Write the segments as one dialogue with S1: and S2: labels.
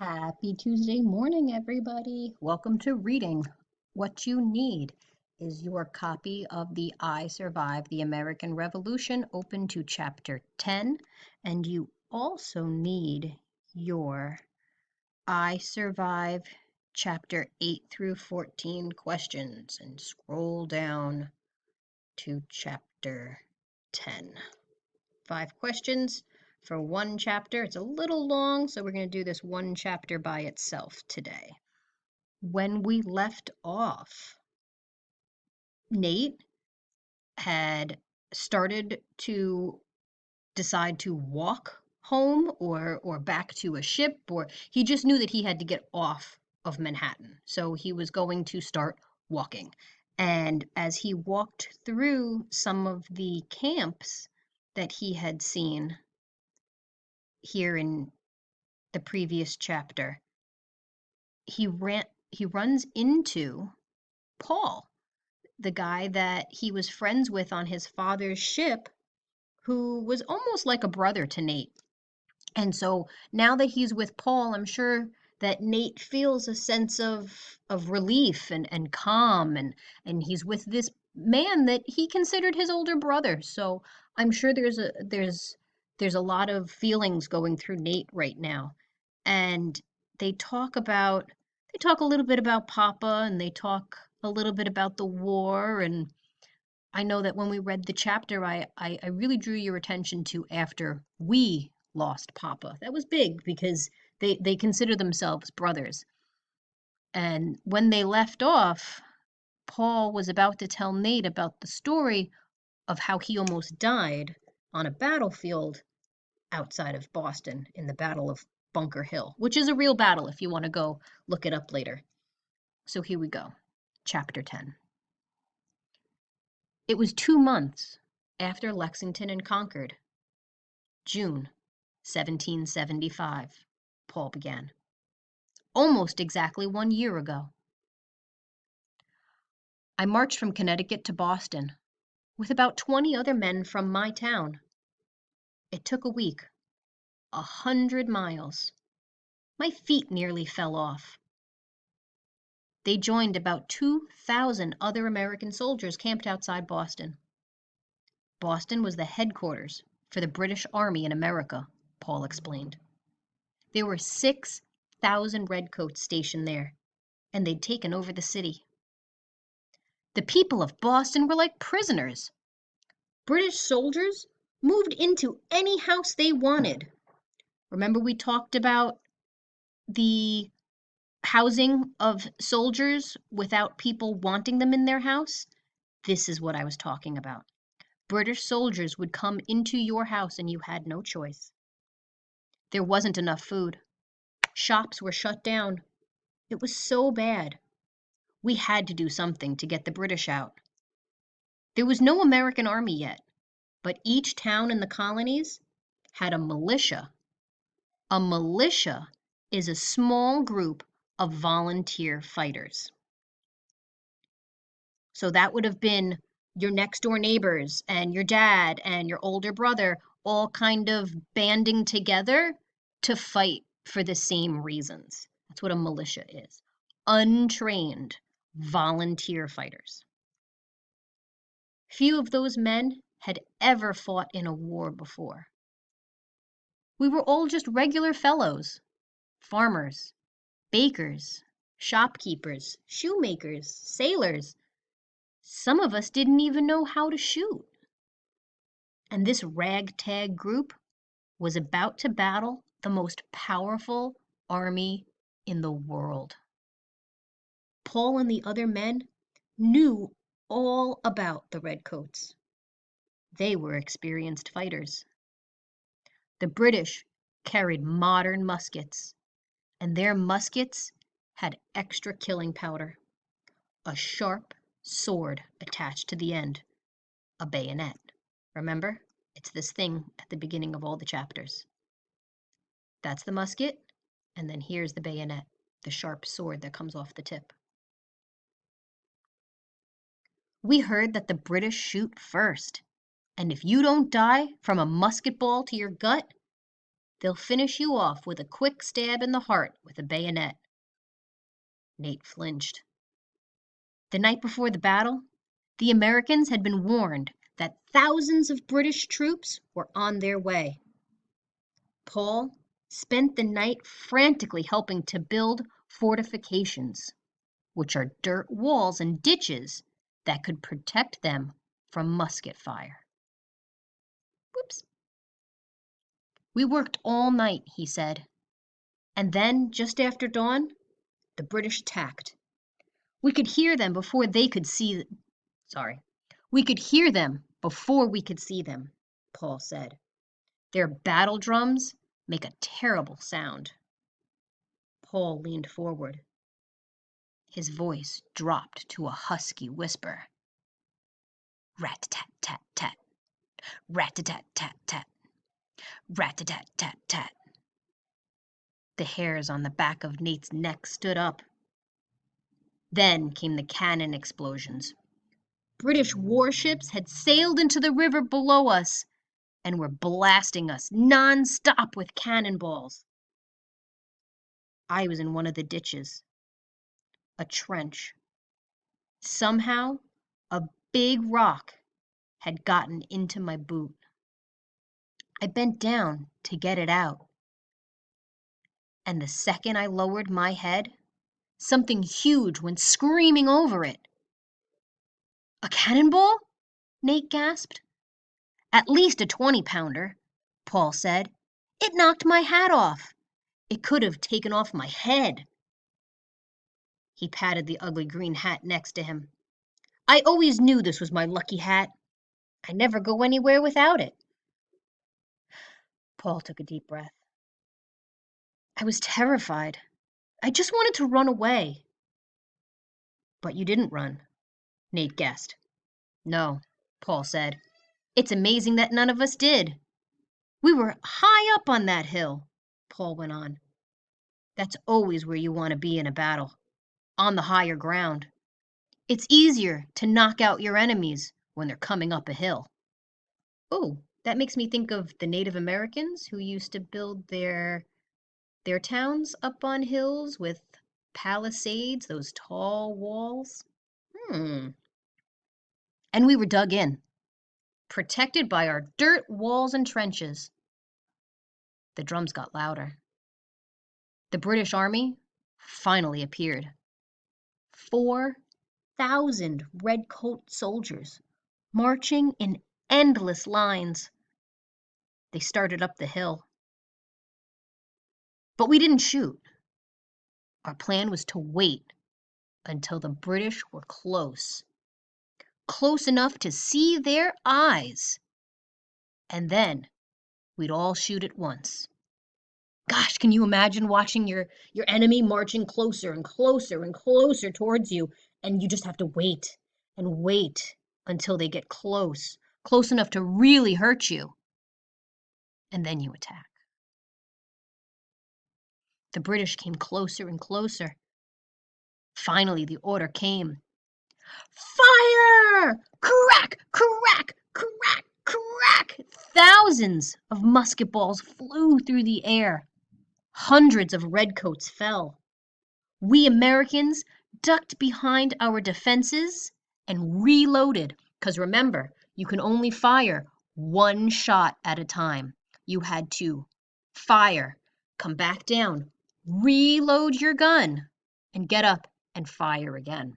S1: Happy Tuesday morning, everybody. Welcome to reading. What you need is your copy of the I Survived the American Revolution open to chapter 10, and you also need your I Survive chapter 8 through 14 questions and scroll down to chapter 10. 5 questions for one chapter. It's a little long, so we're going to do this one chapter by itself today. When we left off, Nate had started to decide to walk home or back to a ship, or he just knew that he had to get off of Manhattan. So he was going to start walking. And as he walked through some of the camps that he had seen here in the previous chapter, he runs into Paul, the guy that he was friends with on his father's ship, who was almost like a brother to Nate. And so now that he's with Paul, I'm sure that Nate feels a sense of relief and calm, and he's with this man that he considered his older brother. So I'm sure there's a lot of feelings going through Nate right now. And they talk about they talk a little bit about Papa, and they talk a little bit about the war. And I know that when we read the chapter, I really drew your attention to after we lost Papa. That was big because they consider themselves brothers. And when they left off, Paul was about to tell Nate about the story of how he almost died on a battlefield outside of Boston in the Battle of Bunker Hill, which is a real battle if you want to go look it up later. So here we go. Chapter 10. It was 2 months after Lexington and Concord. June 1775, Paul began. Almost exactly 1 year ago. I marched from Connecticut to Boston with about 20 other men from my town. It took a week, 100 miles. My feet nearly fell off. They joined about 2,000 other American soldiers camped outside Boston. Boston was the headquarters for the British Army in America, Paul explained. There were 6,000 redcoats stationed there, and they'd taken over the city. The people of Boston were like prisoners. British soldiers moved into any house they wanted. Remember we talked about the housing of soldiers without people wanting them in their house? This is what I was talking about. British soldiers would come into your house and you had no choice. There wasn't enough food. Shops were shut down. It was so bad. We had to do something to get the British out. There was no American army yet, but each town in the colonies had a militia. A militia is a small group of volunteer fighters. So that would have been your next door neighbors and your dad and your older brother all kind of banding together to fight for the same reasons. That's what a militia is. Untrained volunteer fighters. Few of those men had ever fought in a war before. We were all just regular fellows, farmers, bakers, shopkeepers, shoemakers, sailors. Some of us didn't even know how to shoot. And this ragtag group was about to battle the most powerful army in the world. Paul and the other men knew all about the redcoats. They were experienced fighters. The British carried modern muskets, and their muskets had extra killing powder, a sharp sword attached to the end, a bayonet. Remember? It's this thing at the beginning of all the chapters. That's the musket, and then here's the bayonet, the sharp sword that comes off the tip. We heard that the British shoot first, and if you don't die from a musket ball to your gut, They'll finish you off with a quick stab in the heart with a bayonet." Nate flinched. The night before the battle, the Americans had been warned that thousands of British troops were on their way. Paul spent the night frantically helping to build fortifications, which are dirt walls and ditches that could protect them from musket fire. Whoops. "We worked all night," he said, "and then, just after dawn, the British attacked. We could hear them before they could see. We could hear them before we could see them," Paul said. "Their battle drums make a terrible sound." Paul leaned forward. His voice dropped to a husky whisper. "Rat-a-tat-tat-tat, rat-a-tat-tat-tat, rat-a-tat-tat-tat." The hairs on the back of Nate's neck stood up. Then came the cannon explosions. British warships had sailed into the river below us and were blasting us non-stop with cannonballs. I was in one of the ditches, a trench. Somehow, a big rock had gotten into my boot. I bent down to get it out, and the second I lowered my head, something huge went screaming over it. "A cannonball?" Nate gasped. "At least a 20-pounder, Paul said. "It knocked my hat off. It could have taken off my head." He patted the ugly green hat next to him. "I always knew this was my lucky hat. I never go anywhere without it." Paul took a deep breath. "I was terrified. I just wanted to run away." "But you didn't run," Nate guessed. "No," Paul said. "It's amazing that none of us did." "We were high up on that hill," Paul went on. "That's always where you want to be in a battle, on the higher ground. It's easier to knock out your enemies when they're coming up a hill." "Oh, that makes me think of the Native Americans who used to build their towns up on hills with palisades, those tall walls." "And we were dug in, protected by our dirt walls and trenches." The drums got louder. The British Army finally appeared. 4,000 red-coat soldiers marching in endless lines. They started up the hill. But we didn't shoot. Our plan was to wait until the British were close enough to see their eyes, and then we'd all shoot at once. Gosh, can you imagine watching your enemy marching closer and closer and closer towards you, and you just have to wait and wait until they get close enough to really hurt you, and then you attack. The British came closer and closer. Finally, the order came. "Fire! Crack! Crack! Crack! Crack!" Thousands of musket balls flew through the air. Hundreds of redcoats fell. We Americans ducked behind our defenses and reloaded, because remember, you can only fire one shot at a time. You had to fire, come back down, reload your gun, and get up and fire again.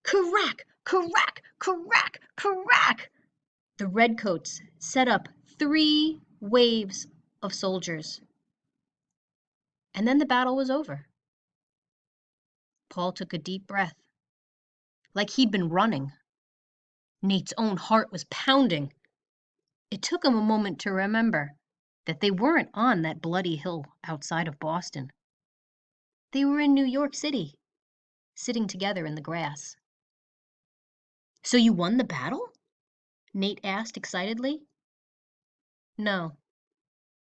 S1: Crack! Crack! Crack! Crack! The redcoats set up 3 waves of soldiers. And then the battle was over. Paul took a deep breath, like he'd been running. Nate's own heart was pounding. It took him a moment to remember that they weren't on that bloody hill outside of Boston. They were in New York City, sitting together in the grass. "So you won the battle?" Nate asked excitedly. "No,"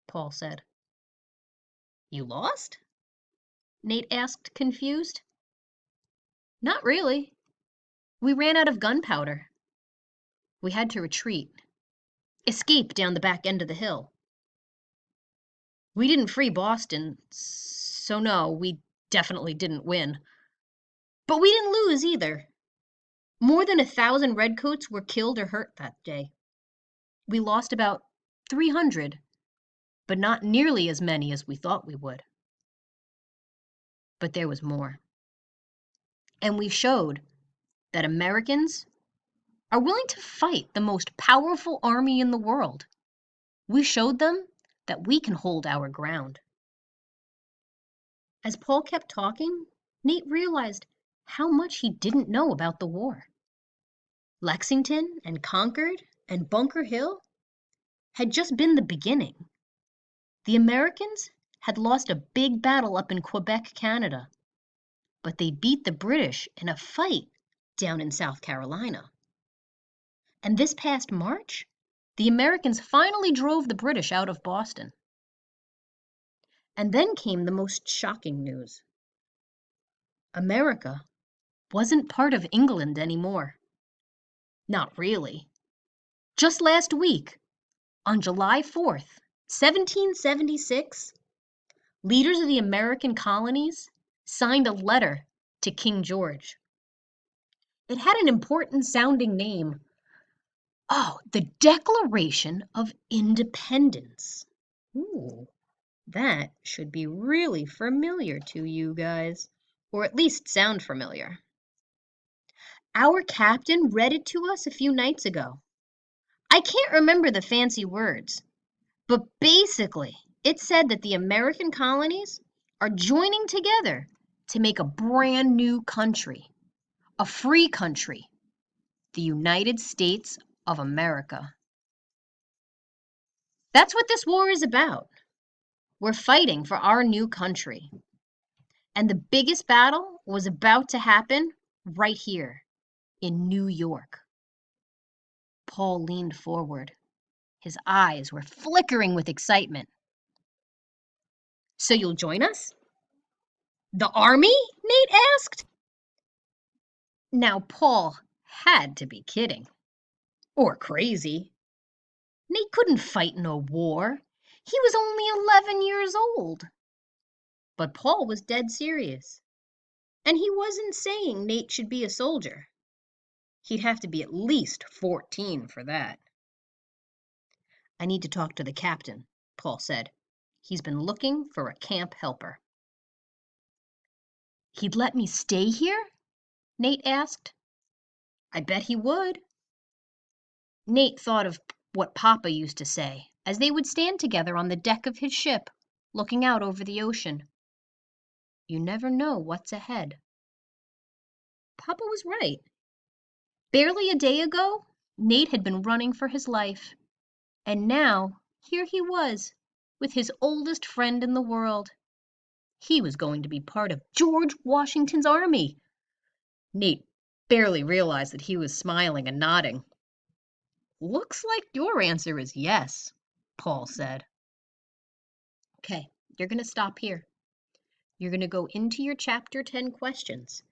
S1: Paul said. "You lost?" Nate asked, confused. "Not really. We ran out of gunpowder. We had to retreat, escape down the back end of the hill." We didn't free Boston, so no, we definitely didn't win. But we didn't lose either. More than 1,000 redcoats were killed or hurt that day. We lost about 300, but not nearly as many as we thought we would. But there was more. And we showed that Americans are willing to fight the most powerful army in the world. We showed them that we can hold our ground. As Paul kept talking, Nate realized how much he didn't know about the war. Lexington and Concord and Bunker Hill had just been the beginning. The Americans had lost a big battle up in Quebec, Canada, but they beat the British in a fight down in South Carolina. And this past March, the Americans finally drove the British out of Boston. And then came the most shocking news. America wasn't part of England anymore. Not really. Just last week, on July 4th, 1776, leaders of the American colonies signed a letter to King George. It had an important sounding name. Oh, the Declaration of Independence. Ooh, that should be really familiar to you guys, or at least sound familiar. Our captain read it to us a few nights ago. I can't remember the fancy words, but basically, it said that the American colonies are joining together to make a brand new country, a free country, the United States of America. That's what this war is about. We're fighting for our new country. And the biggest battle was about to happen right here in New York. Paul leaned forward. His eyes were flickering with excitement. So you'll join us? The army? Nate asked. Now, Paul had to be kidding. Or crazy. Nate couldn't fight in a war. He was only 11 years old. But Paul was dead serious. And he wasn't saying Nate should be a soldier. He'd have to be at least 14 for that. I need to talk to the captain, Paul said. He's been looking for a camp helper. He'd let me stay here? Nate asked. I bet he would. Nate thought of what Papa used to say as they would stand together on the deck of his ship, looking out over the ocean. You never know what's ahead. Papa was right. Barely a day ago, Nate had been running for his life. And now, here he was, with his oldest friend in the world. He was going to be part of George Washington's army. Nate barely realized that he was smiling and nodding. Looks like your answer is yes, Paul said. Okay, you're going to stop here. You're going to go into your Chapter 10 questions,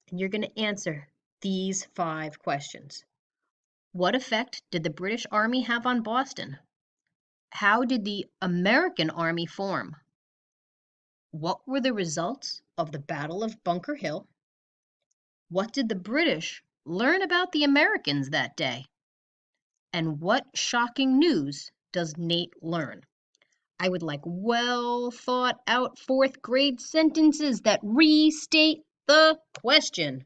S1: and you're going to answer these 5 questions. What effect did the British Army have on Boston? How did the American Army form? What were the results of the Battle of Bunker Hill? What did the British learn about the Americans that day? And what shocking news does Nate learn? I would like well thought out 4th grade sentences that restate the question.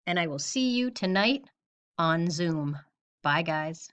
S1: And I will see you tonight on Zoom. Bye, guys.